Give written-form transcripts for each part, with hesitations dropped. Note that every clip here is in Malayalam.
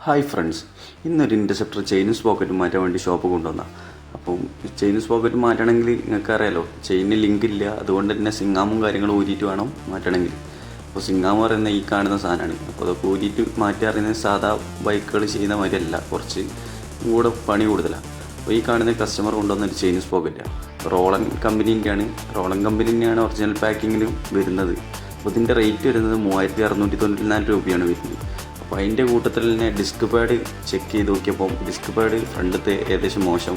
ഹായ് ഫ്രണ്ട്സ്, ഇന്നൊരു ഇൻ്റർസെപ്റ്റർ ചെയിൻസ് പോക്കറ്റ് മാറ്റാൻ വേണ്ടി ഷോപ്പ് കൊണ്ടുവന്ന. അപ്പം ചെയിൻസ് പോക്കറ്റ് മാറ്റണമെങ്കിൽ നിങ്ങൾക്ക് അറിയാലോ, ചെയിനിന് ലിങ്ക് ഇല്ല. അതുകൊണ്ട് തന്നെ സിങ്ങാമും കാര്യങ്ങളും ഊരിയിട്ട് വേണം മാറ്റണമെങ്കിൽ. അപ്പോൾ സിങ്ങാമ് പറയുന്ന ഈ കാണുന്ന സാധനമാണ്. അപ്പോൾ അതൊക്കെ ഊരിയിട്ട് മാറ്റി അറിയുന്നത് സാധാ ബൈക്കുകൾ ചെയ്യുന്ന മാതിരിയല്ല, കുറച്ച് കൂടെ പണി കൂടുതലാണ്. അപ്പോൾ ഈ കാണുന്ന കസ്റ്റമർ കൊണ്ടുവന്നൊരു ചെയിൻസ് പോക്കറ്റാണ്. റോളൻ കമ്പനീൻ്റെയാണ്. റോളൻ കമ്പനീൻ്റെയാണ് ഒറിജിനൽ പാക്കിങ്ങിലും വരുന്നത്. അപ്പോൾ ഇതിൻ്റെ റേറ്റ് വരുന്നത് 3694 രൂപയാണ് വരുന്നത്. അപ്പോൾ അതിൻ്റെ കൂട്ടത്തിൽ തന്നെ ഡിസ്ക് പാഡ് ചെക്ക് ചെയ്ത് നോക്കിയപ്പോൾ ഡിസ്ക് പാഡ് ഫ്രണ്ടത്തെ ഏകദേശം മോശം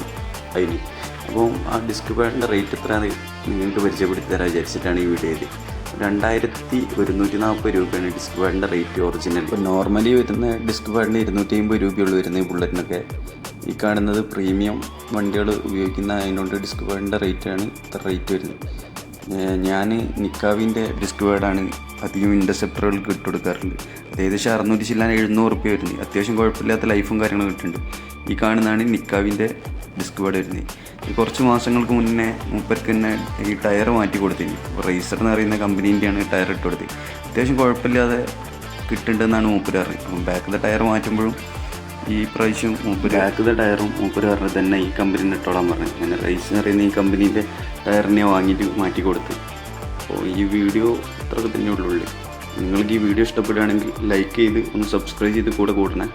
അതിന്. അപ്പോൾ ആ ഡിസ്ക് പാഡിൻ്റെ റേറ്റ് എത്രയാണ് നിങ്ങൾക്ക് പരിചയപ്പെടുത്തി തരാൻ വിചാരിച്ചിട്ടാണ് ഈ വീഡിയോ ചെയ്ത്. 2140 രൂപയാണ് ഡിസ്ക് പാഡിൻ്റെ റേറ്റ് ഒറിജിനൽ. ഇപ്പോൾ നോർമലി വരുന്ന ഡിസ്ക് പാഡിന് 250 രൂപയുള്ളൂ വരുന്നത് ഈ ബുള്ളറ്റിനൊക്കെ. ഈ കാണുന്നത് പ്രീമിയം വണ്ടികൾ ഉപയോഗിക്കുന്ന അതിനോണ്ട് ഡിസ്ക് പാഡിൻ്റെ റേറ്റാണ് ഇത്ര റേറ്റ് വരുന്നത്. ഞാൻ നിക്കാവിൻ്റെ ഡിസ്ക് പാഡാണ് അധികം ഇൻ്റർസെപ്റ്ററുകൾക്ക് ഇട്ട് കൊടുക്കാറുണ്ട്. അത് ഏകദേശം 600 ചില്ലാൻ 700 റുപ്യ വരുന്നത്. അത്യാവശ്യം കുഴപ്പമില്ലാത്ത ലൈഫും കാര്യങ്ങളും കിട്ടുന്നുണ്ട്. ഈ കാണുന്നതാണ് നിക്കാവിൻ്റെ ഡിസ്ക് പാഡ് വരുന്നത്. ഈ കുറച്ച് മാസങ്ങൾക്ക് മുന്നേ മൂപ്പർക്ക് തന്നെ ഈ ടയർ മാറ്റി കൊടുത്തിന്. റേസർ എന്ന് പറയുന്ന കമ്പനീൻ്റെയാണ് ടയർ ഇട്ട് കൊടുത്തത്. അത്യാവശ്യം കുഴപ്പമില്ലാതെ കിട്ടുന്നുണ്ടെന്നാണ് മൂപ്പര് പറഞ്ഞത്. അപ്പം ബാക്കിലെ ടയർ മാറ്റുമ്പോഴും ഈ പ്രാവശ്യം ബാക്കിലെ ടയറും മൂപ്പര് പറഞ്ഞത് തന്നെ ഈ കമ്പനീനെ ഇട്ടോളാൻ പറഞ്ഞു. അങ്ങനെ റൈസ് എന്ന് പറയുന്ന ഈ കമ്പനീൻ്റെ ടയറിനെ വാങ്ങിയിട്ട് മാറ്റി കൊടുത്ത്. അപ്പോൾ ഈ വീഡിയോ ഇത്രയൊക്കെ തന്നെ ഉള്ളൂ. നിങ്ങൾക്ക് ഈ വീഡിയോ ഇഷ്ടപ്പെടുകയാണെങ്കിൽ ലൈക്ക് ചെയ്ത് ഒന്ന് സബ്സ്ക്രൈബ് ചെയ്ത് കൂടെ കൂട്ടണേ.